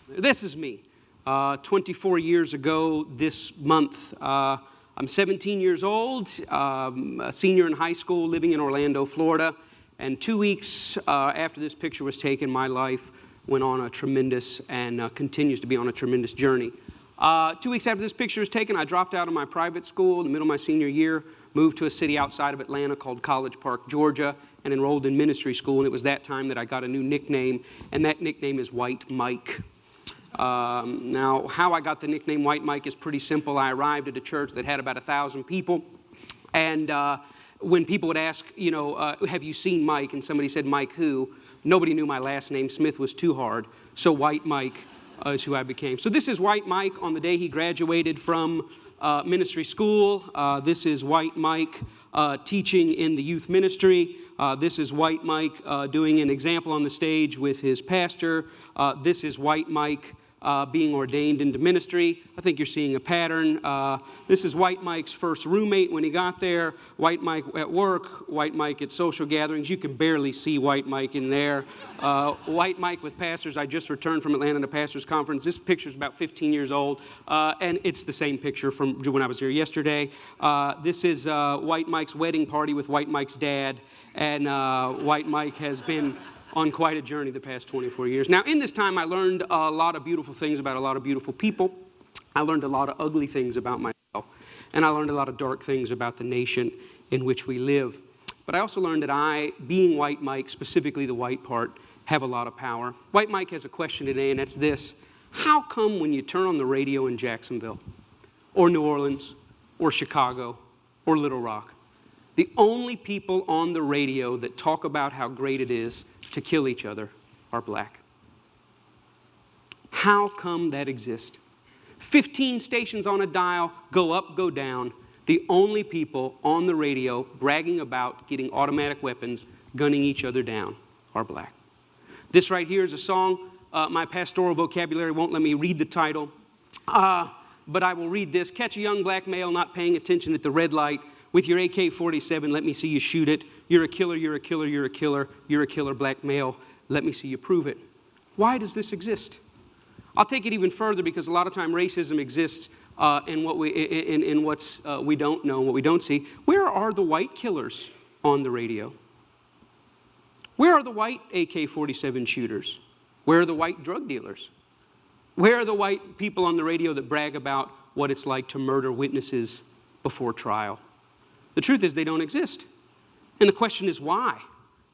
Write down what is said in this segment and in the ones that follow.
This is me. 24 years ago this month. I'm 17 years old, a senior in high school living in Orlando, Florida. And 2 weeks after this picture was taken, my life went on a tremendous and continues to be on a tremendous journey. 2 weeks after this picture was taken, I dropped out of my private school in the middle of my senior year, moved to a city outside of Atlanta called College Park, Georgia, and enrolled in ministry school. And it was that time that I got a new nickname, and that nickname is White Mike. Now, how I got the nickname White Mike is pretty simple. I arrived at a church that had about 1,000 people, and when people would ask, have you seen Mike? And somebody said, Mike who? Nobody knew my last name. Smith was too hard, so White Mike is who I became. So this is White Mike on the day he graduated from ministry school. This is White Mike teaching in the youth ministry. This is White Mike doing an example on the stage with his pastor. This is White Mike being ordained into ministry. I think you're seeing a pattern. This is White Mike's first roommate when he got there. White Mike at work. White Mike at social gatherings. You can barely see White Mike in there. White Mike with pastors. I just returned from Atlanta to Pastors Conference. This picture's about 15 years old, and it's the same picture from when I was here yesterday. This is White Mike's wedding party with White Mike's dad, and White Mike has been on quite a journey the past 24 years. Now, in this time, I learned a lot of beautiful things about a lot of beautiful people. I learned a lot of ugly things about myself. And I learned a lot of dark things about the nation in which we live. But I also learned that I, being White Mike, specifically the white part, have a lot of power. White Mike has a question today, and that's this. How come when you turn on the radio in Jacksonville, or New Orleans, or Chicago, or Little Rock, the only people on the radio that talk about how great it is to kill each other are black? How come that exists? 15 stations on a dial, go up, go down. The only people on the radio bragging about getting automatic weapons, gunning each other down, are black. This right here is a song. My pastoral vocabulary won't let me read the title, but I will read this. Catch a young black male not paying attention at the red light. With your AK-47, let me see you shoot it. You're a killer, you're a killer, you're a killer. You're a killer, black male. Let me see you prove it. Why does this exist? I'll take it even further because a lot of time racism exists in what we don't know, what we don't see. Where are the white killers on the radio? Where are the white AK-47 shooters? Where are the white drug dealers? Where are the white people on the radio that brag about what it's like to murder witnesses before trial? The truth is they don't exist. And the question is why?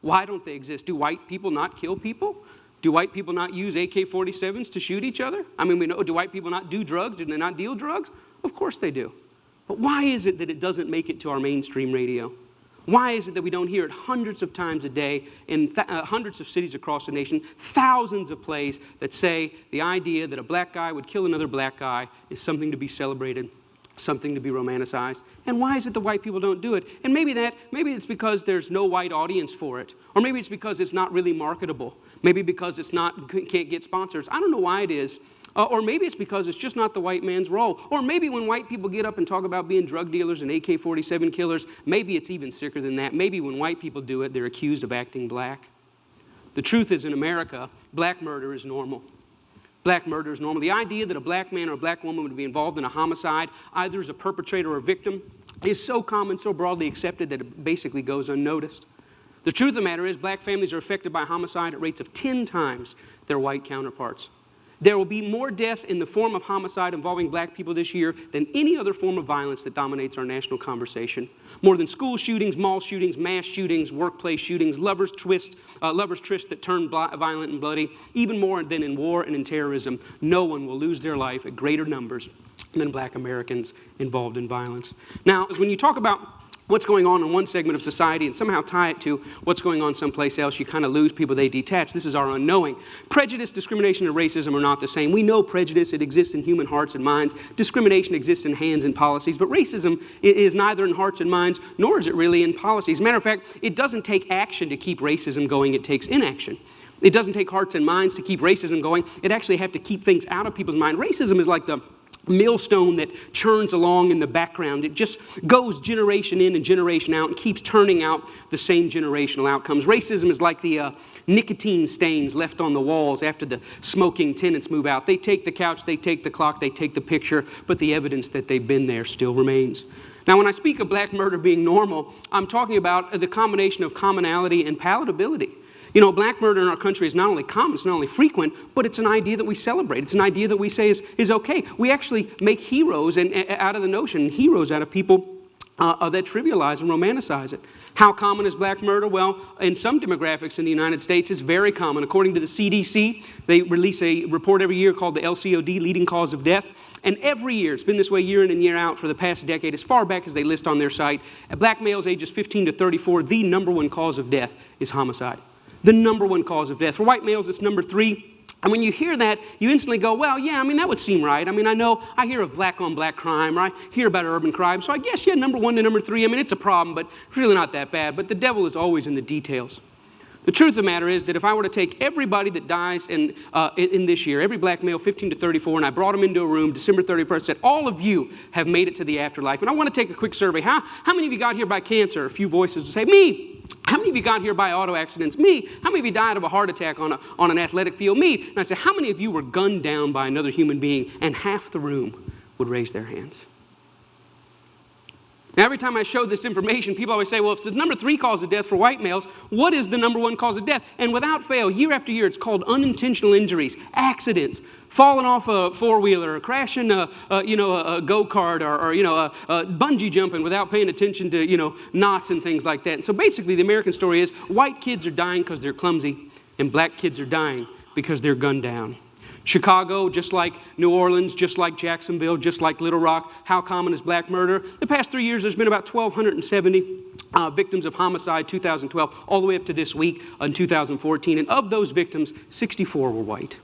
Why don't they exist? Do white people not kill people? Do white people not use AK-47s to shoot each other? I mean, we know, do white people not do drugs? Do they not deal drugs? Of course they do. But why is it that it doesn't make it to our mainstream radio? Why is it that we don't hear it hundreds of times a day in hundreds of cities across the nation, thousands of plays that say the idea that a black guy would kill another black guy is something to be celebrated, something to be romanticized? And why is it the white people don't do it? And maybe it's because there's no white audience for it. Or maybe it's because it's not really marketable. Maybe because can't get sponsors. I don't know why it is. Or maybe it's because it's just not the white man's role. Or maybe when white people get up and talk about being drug dealers and AK-47 killers, maybe it's even sicker than that. Maybe when white people do it, they're accused of acting black. The truth is, in America, black murder is normal. Black murder is normal. The idea that a black man or a black woman would be involved in a homicide, either as a perpetrator or a victim, is so common, so broadly accepted that it basically goes unnoticed. The truth of the matter is black families are affected by homicide at rates of 10 times their white counterparts. There will be more death in the form of homicide involving black people this year than any other form of violence that dominates our national conversation. More than school shootings, mall shootings, mass shootings, workplace shootings, lovers' trysts that turn violent and bloody, even more than in war and in terrorism. No one will lose their life at greater numbers than black Americans involved in violence. Now, when you talk about what's going on in one segment of society and somehow tie it to what's going on someplace else, you kind of lose people, they detach. This is our unknowing. Prejudice, discrimination, and racism are not the same. We know prejudice, it exists in human hearts and minds. Discrimination exists in hands and policies, but racism is neither in hearts and minds, nor is it really in policies. As a matter of fact, it doesn't take action to keep racism going, it takes inaction. It doesn't take hearts and minds to keep racism going. It actually has to keep things out of people's mind. Racism is like the millstone that churns along in the background. It just goes generation in and generation out and keeps turning out the same generational outcomes. Racism is like the nicotine stains left on the walls after the smoking tenants move out. They take the couch, they take the clock, they take the picture, but the evidence that they've been there still remains. Now, when I speak of black murder being normal, I'm talking about the combination of commonality and palatability. You know, black murder in our country is not only common, it's not only frequent, but it's an idea that we celebrate. It's an idea that we say is okay. We actually make heroes out of the notion, heroes out of people that trivialize and romanticize it. How common is black murder? Well, in some demographics in the United States, it's very common. According to the CDC, they release a report every year called the LCOD, leading cause of death. And every year, it's been this way year in and year out for the past decade, as far back as they list on their site, black males ages 15 to 34, the number one cause of death is homicide. The number one cause of death. For white males, it's number 3. And when you hear that, you instantly go, well, yeah, I mean, that would seem right. I mean, I hear of black-on-black crime, or I hear about urban crime. So I guess, yeah, number 1 to number 3, I mean, it's a problem, but it's really not that bad. But the devil is always in the details. The truth of the matter is that if I were to take everybody that dies in this year, every black male 15 to 34, and I brought them into a room December 31st, said, all of you have made it to the afterlife. And I want to take a quick survey. How many of you got here by cancer? A few voices would say, me. How many of you got here by auto accidents? Me. How many of you died of a heart attack on an athletic field? Me. And I said, how many of you were gunned down by another human being? And half the room would raise their hands. Now, every time I show this information, people always say, well, if the number 3 cause of death for white males, what is the number 1 cause of death? And without fail, year after year, it's called unintentional injuries, accidents, falling off a four-wheeler, crashing a go-kart, or bungee jumping without paying attention to, knots and things like that. And so basically, the American story is white kids are dying because they're clumsy, and black kids are dying because they're gunned down. Chicago, just like New Orleans, just like Jacksonville, just like Little Rock. How common is black murder? The past 3 years, there's been about 1,270 victims of homicide, 2012, all the way up to this week in 2014. And of those victims, 64 were white.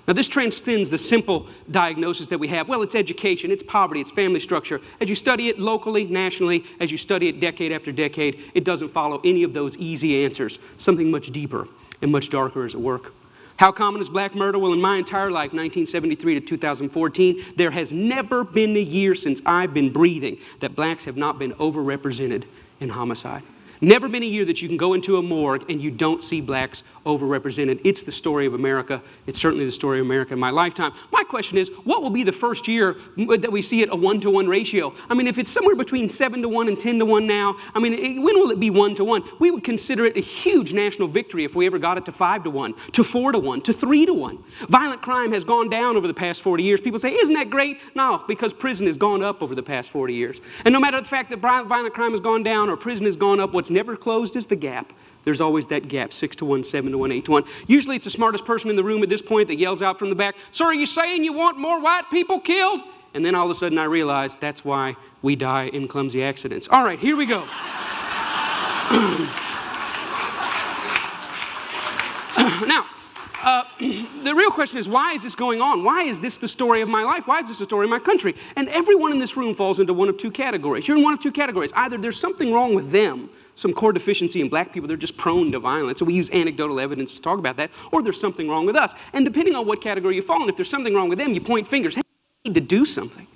Now, this transcends the simple diagnosis that we have. Well, it's education, it's poverty, it's family structure. As you study it locally, nationally, as you study it decade after decade, it doesn't follow any of those easy answers. Something much deeper and much darker is at work. How common is black murder? Well, in my entire life, 1973 to 2014, there has never been a year since I've been breathing that blacks have not been overrepresented in homicide. Never been a year that you can go into a morgue and you don't see blacks overrepresented. It's the story of America. It's certainly the story of America in my lifetime. My question is, what will be the first year that we see it a 1-to-1 ratio? I mean, if it's somewhere between 7-to-1 and 10-to-1 now, I mean, when will it be 1-to-1? We would consider it a huge national victory if we ever got it to 5-to-1, to 4-to-1, to 3-to-1. Violent crime has gone down over the past 40 years. People say, isn't that great? No, because prison has gone up over the past 40 years. And no matter the fact that violent crime has gone down or prison has gone up, what's never closed is the gap. There's always that gap, 6-to-1, 7-to-1, 8-to-1. Usually it's the smartest person in the room at this point that yells out from the back, so are you saying you want more white people killed? And then all of a sudden I realize that's why we die in clumsy accidents. All right, here we go. Now, the real question is, why is this going on? Why is this the story of my life? Why is this the story of my country? And everyone in this room falls into one of 2 categories. You're in one of 2 categories. Either there's something wrong with them, some core deficiency in black people, they're just prone to violence, so we use anecdotal evidence to talk about that, or there's something wrong with us. And depending on what category you fall in, if there's something wrong with them, you point fingers. Hey, we need to do something.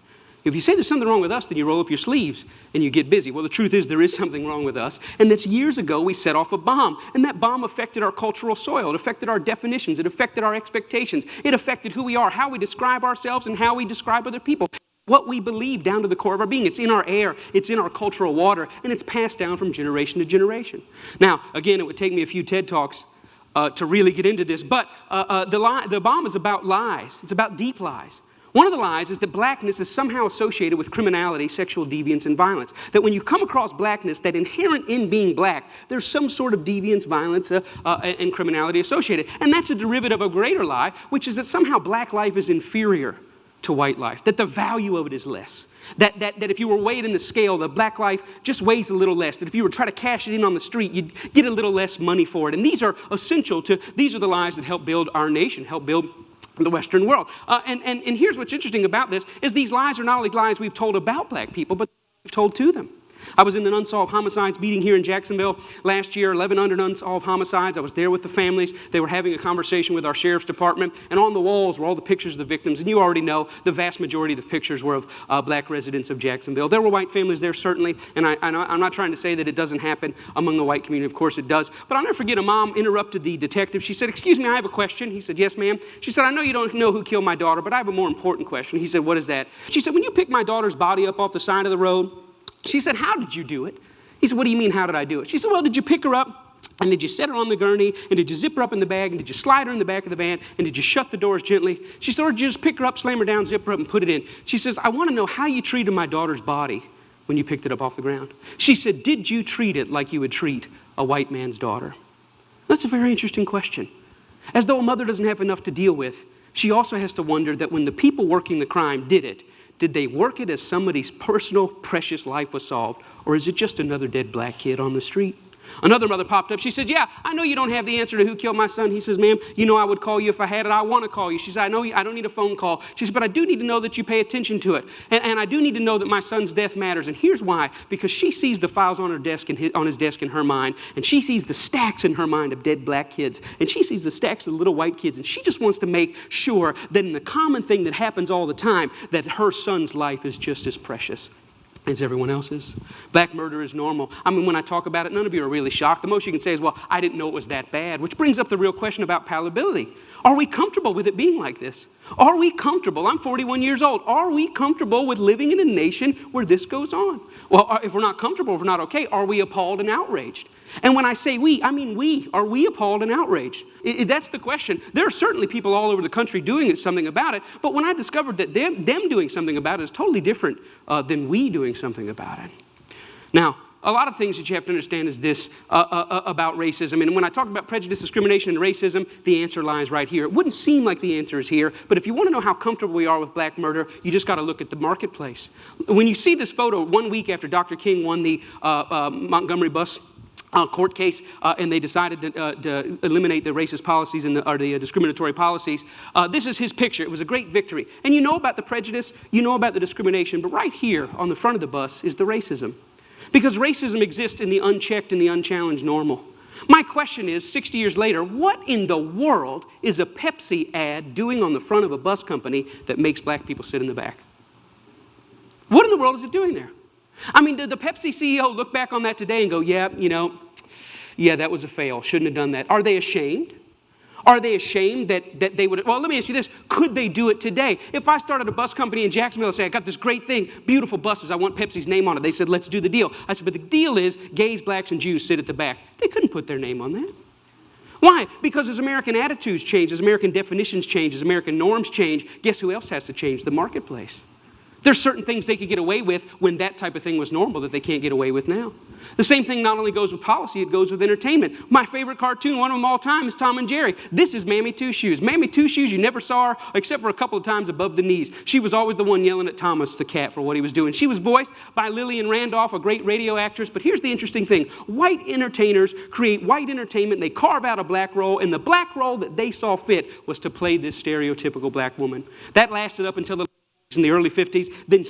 If you say there's something wrong with us, then you roll up your sleeves and you get busy. Well, the truth is there is something wrong with us, and that's years ago we set off a bomb, and that bomb affected our cultural soil. It affected our definitions. It affected our expectations. It affected who we are, how we describe ourselves, and how we describe other people. What we believe down to the core of our being. It's in our air, it's in our cultural water, and it's passed down from generation to generation. Now, again, it would take me a few TED Talks to really get into this, but the bomb is about lies. It's about deep lies. One of the lies is that blackness is somehow associated with criminality, sexual deviance, and violence. That when you come across blackness, that inherent in being black, there's some sort of deviance, violence, and criminality associated. And that's a derivative of a greater lie, which is that somehow black life is inferior to white life, that the value of it is less. That if you were weighed in the scale, the black life just weighs a little less. That if you were trying to cash it in on the street, you'd get a little less money for it. And these are essential to, these are the lies that help build our nation, help build the Western world. And here's what's interesting about this, is these lies are not only lies we've told about black people, but we've told to them. I was in an unsolved homicides meeting here in Jacksonville last year, 1,100 unsolved homicides. I was there with the families. They were having a conversation with our sheriff's department, and on the walls were all the pictures of the victims, and you already know the vast majority of the pictures were of black residents of Jacksonville. There were white families there, certainly, and I'm not trying to say that it doesn't happen among the white community. Of course it does. But I'll never forget a mom interrupted the detective. She said, "Excuse me, I have a question." He said, "Yes, ma'am." She said, "I know you don't know who killed my daughter, but I have a more important question." He said, "What is that?" She said, "When you picked my daughter's body up off the side of the road," she said, "How did you do it?" He said, "What do you mean, how did I do it?" She said, "Well, did you pick her up, and did you set her on the gurney, and did you zip her up in the bag, and did you slide her in the back of the van, and did you shut the doors gently?" She said, "Or did you just pick her up, slam her down, zip her up, and put it in?" She says, "I want to know how you treated my daughter's body when you picked it up off the ground." She said, "Did you treat it like you would treat a white man's daughter?" That's a very interesting question. As though a mother doesn't have enough to deal with, she also has to wonder that when the people working the crime did it, did they work it as somebody's personal, precious life was solved, or is it just another dead black kid on the street? Another mother popped up. She said, "Yeah, I know you don't have the answer to who killed my son." He says, "Ma'am, you know I would call you if I had it. I want to call you." She said, "I know I don't need a phone call." She said, "But I do need to know that you pay attention to it. And I do need to know that my son's death matters." And here's why. Because she sees the files on her desk and on his desk in her mind, and she sees the stacks in her mind of dead black kids, and she sees the stacks of little white kids, and she just wants to make sure that in the common thing that happens all the time, that her son's life is just as precious as everyone else's. Black murder is normal. I mean, when I talk about it, none of you are really shocked. The most you can say is, "Well, I didn't know it was that bad," which brings up the real question about palatability. Are we comfortable with it being like this? Are we comfortable? I'm 41 years old. Are we comfortable with living in a nation where this goes on? Well, if we're not comfortable, if we're not okay, are we appalled and outraged? And when I say we, I mean we. Are we appalled and outraged? That's the question. There are certainly people all over the country doing something about it, but when I discovered that them doing something about it is totally different than we doing something about it. Now, a lot of things that you have to understand is this about racism. And when I talk about prejudice, discrimination, and racism, the answer lies right here. It wouldn't seem like the answer is here, but if you want to know how comfortable we are with black murder, you just got to look at the marketplace. When you see this photo 1 week after Dr. King won the Montgomery bus court case, and they decided to eliminate the racist policies or the discriminatory policies. This is his picture. It was a great victory. And you know about the prejudice, you know about the discrimination, but right here on the front of the bus is the racism. Because racism exists in the unchecked and the unchallenged normal. My question is, 60 years later, what in the world is a Pepsi ad doing on the front of a bus company that makes black people sit in the back? What in the world is it doing there? I mean, did the Pepsi CEO look back on that today and go, yeah, that was a fail, shouldn't have done that? Are they ashamed? Are they ashamed that they would, well, let me ask you this, could they do it today? If I started a bus company in Jacksonville and say, "I got this great thing, beautiful buses, I want Pepsi's name on it." They said, "Let's do the deal." I said, "But the deal is gays, blacks, and Jews sit at the back." They couldn't put their name on that. Why? Because as American attitudes change, as American definitions change, as American norms change, guess who else has to change? The marketplace. There's certain things they could get away with when that type of thing was normal that they can't get away with now. The same thing not only goes with policy, it goes with entertainment. My favorite cartoon, one of them all time, is Tom and Jerry. This is Mammy Two Shoes. Mammy Two Shoes, you never saw her except for a couple of times above the knees. She was always the one yelling at Thomas the cat for what he was doing. She was voiced by Lillian Randolph, a great radio actress. But here's the interesting thing. White entertainers create white entertainment. They carve out a black role, and the black role that they saw fit was to play this stereotypical black woman. That lasted up until in the early 50s, then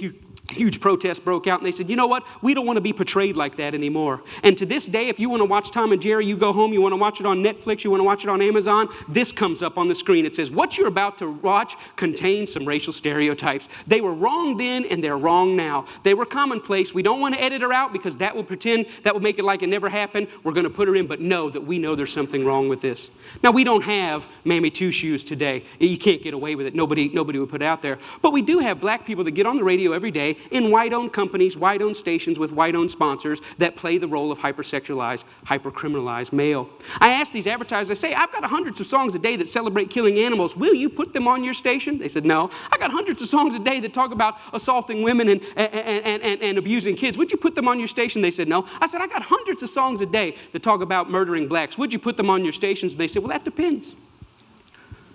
huge protests broke out, and they said, "You know what? We don't want to be portrayed like that anymore." And to this day, if you want to watch Tom and Jerry, you go home, you want to watch it on Netflix, you want to watch it on Amazon, this comes up on the screen. It says, "What you're about to watch contains some racial stereotypes. They were wrong then, and they're wrong now. They were commonplace. We don't want to edit her out because that will make it like it never happened. We're going to put her in, but know that we know there's something wrong with this." Now, we don't have Mammy Two Shoes today. You can't get away with it. Nobody would put it out there. But we do have black people that get on the radio every day in white-owned companies, white-owned stations with white-owned sponsors that play the role of hypersexualized, hypercriminalized male. I ask these advertisers, I say, "I've got hundreds of songs a day that celebrate killing animals. Will you put them on your station?" They said, "No." "I got hundreds of songs a day that talk about assaulting women and abusing kids. Would you put them on your station?" They said, "No." I said, "I got hundreds of songs a day that talk about murdering blacks. Would you put them on your stations?" They said, "Well, that depends."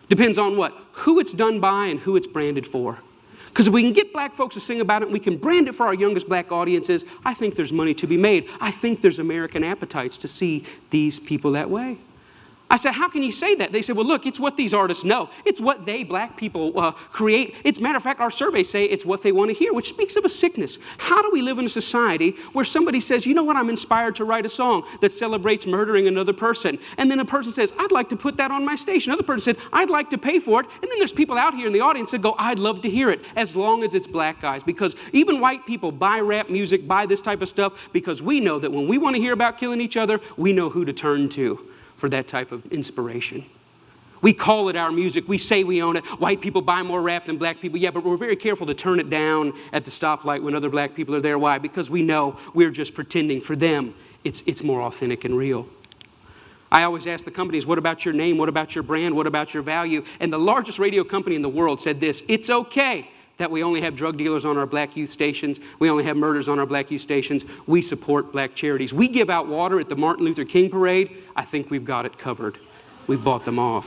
Depends on what? Who it's done by and who it's branded for. Because if we can get black folks to sing about it and we can brand it for our youngest black audiences, I think there's money to be made. I think there's American appetites to see these people that way. I said, how can you say that? They said, well, look, it's what these artists know. It's what they, black people, create. It's, matter of fact, our surveys say it's what they want to hear, which speaks of a sickness. How do we live in a society where somebody says, you know what, I'm inspired to write a song that celebrates murdering another person. And then a person says, I'd like to put that on my station. Another person said, I'd like to pay for it. And then there's people out here in the audience that go, I'd love to hear it, as long as it's black guys. Because even white people buy rap music, buy this type of stuff, because we know that when we want to hear about killing each other, we know who to turn to for that type of inspiration. We call it our music. We say we own it. White people buy more rap than black people. Yeah, but we're very careful to turn it down at the stoplight when other black people are there. Why? Because we know we're just pretending. For them, it's more authentic and real. I always ask the companies, what about your name? What about your brand? What about your value? And the largest radio company in the world said this: it's okay that we only have drug dealers on our black youth stations. We only have murders on our black youth stations. We support black charities. We give out water at the Martin Luther King parade. I think we've got it covered. We've bought them off.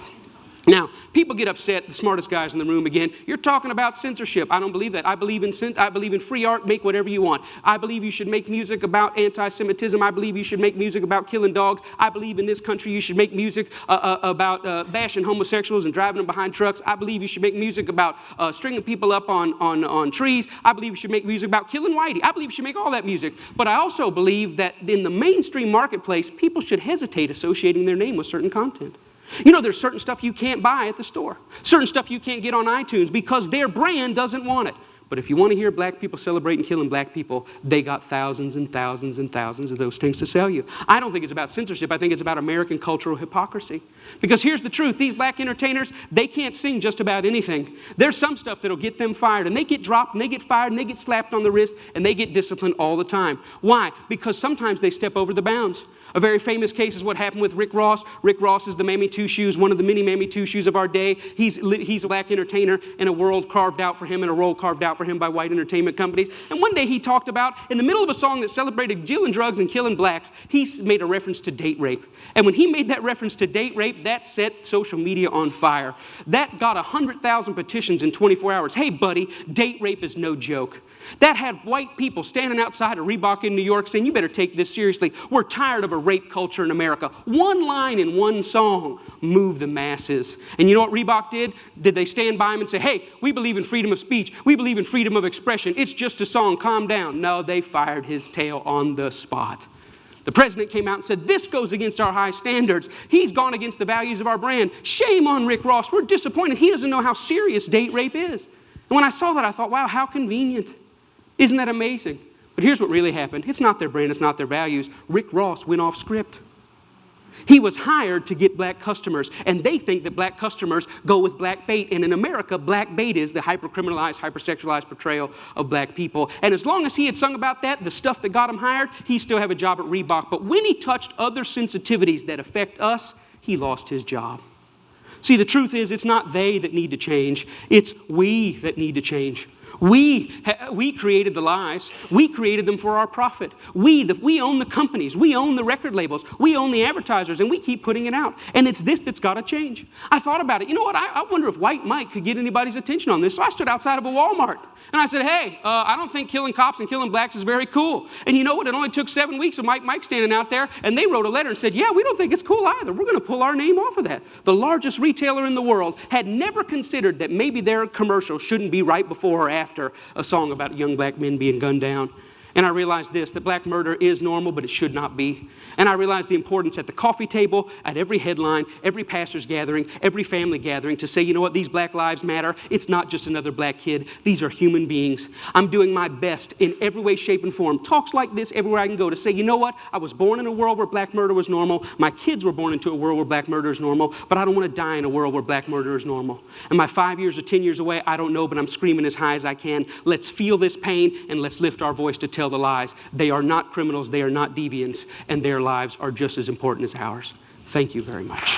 Now, people get upset, the smartest guys in the room again. You're talking about censorship. I don't believe that. I believe in free art. Make whatever you want. I believe you should make music about anti-Semitism. I believe you should make music about killing dogs. I believe in this country you should make music about bashing homosexuals and driving them behind trucks. I believe you should make music about stringing people up on trees. I believe you should make music about killing whitey. I believe you should make all that music. But I also believe that in the mainstream marketplace, people should hesitate associating their name with certain content. You know, there's certain stuff you can't buy at the store. Certain stuff you can't get on iTunes because their brand doesn't want it. But if you want to hear black people celebrating killing black people, they got thousands and thousands and thousands of those things to sell you. I don't think it's about censorship. I think it's about American cultural hypocrisy. Because here's the truth. These black entertainers, they can't sing just about anything. There's some stuff that'll get them fired. And they get dropped, and they get fired, and they get slapped on the wrist, and they get disciplined all the time. Why? Because sometimes they step over the bounds. A very famous case is what happened with Rick Ross. Rick Ross is the Mammy Two Shoes, one of the many Mammy Two Shoes of our day. He's a black entertainer in a world carved out for him, and a role carved out for him by white entertainment companies. And one day he talked about, in the middle of a song that celebrated dealing drugs and killing blacks, he made a reference to date rape. And when he made that reference to date rape, that set social media on fire. That got 100,000 petitions in 24 hours. Hey, buddy, date rape is no joke. That had white people standing outside of Reebok in New York saying, you better take this seriously. We're tired of a rape culture in America. One line in one song moved the masses. And you know what Reebok did? Did they stand by him and say, hey, we believe in freedom of speech. We believe in freedom of expression. It's just a song. Calm down. No, they fired his tail on the spot. The president came out and said, this goes against our high standards. He's gone against the values of our brand. Shame on Rick Ross. We're disappointed. He doesn't know how serious date rape is. And when I saw that, I thought, wow, how convenient. Isn't that amazing? But here's what really happened. It's not their brand, it's not their values. Rick Ross went off script. He was hired to get black customers, and they think that black customers go with black bait. And in America, black bait is the hyper-criminalized, hyper-sexualized portrayal of black people. And as long as he had sung about that, the stuff that got him hired, he still have a job at Reebok. But when he touched other sensitivities that affect us, he lost his job. See, the truth is, it's not they that need to change. It's we that need to change. We created the lies. We created them for our profit. We own the companies. We own the record labels. We own the advertisers, and we keep putting it out. And it's this that's got to change. I thought about it. You know what? I wonder if White Mike could get anybody's attention on this. So I stood outside of a Walmart, and I said, hey, I don't think killing cops and killing blacks is very cool. And you know what? It only took 7 weeks of Mike standing out there, and they wrote a letter and said, yeah, we don't think it's cool either. We're going to pull our name off of that. The largest retailer in the world had never considered that maybe their commercial shouldn't be right before or after a song about young black men being gunned down. And I realized this, that black murder is normal, but it should not be. And I realized the importance at the coffee table, at every headline, every pastor's gathering, every family gathering to say, you know what, these black lives matter. It's not just another black kid. These are human beings. I'm doing my best in every way, shape, and form. Talks like this everywhere I can go to say, you know what, I was born in a world where black murder was normal. My kids were born into a world where black murder is normal, but I don't want to die in a world where black murder is normal. Am I 5 years or 10 years away? I don't know, but I'm screaming as high as I can. Let's feel this pain, and let's lift our voice to tell the lies. They are not criminals, they are not deviants, and their lives are just as important as ours. Thank you very much.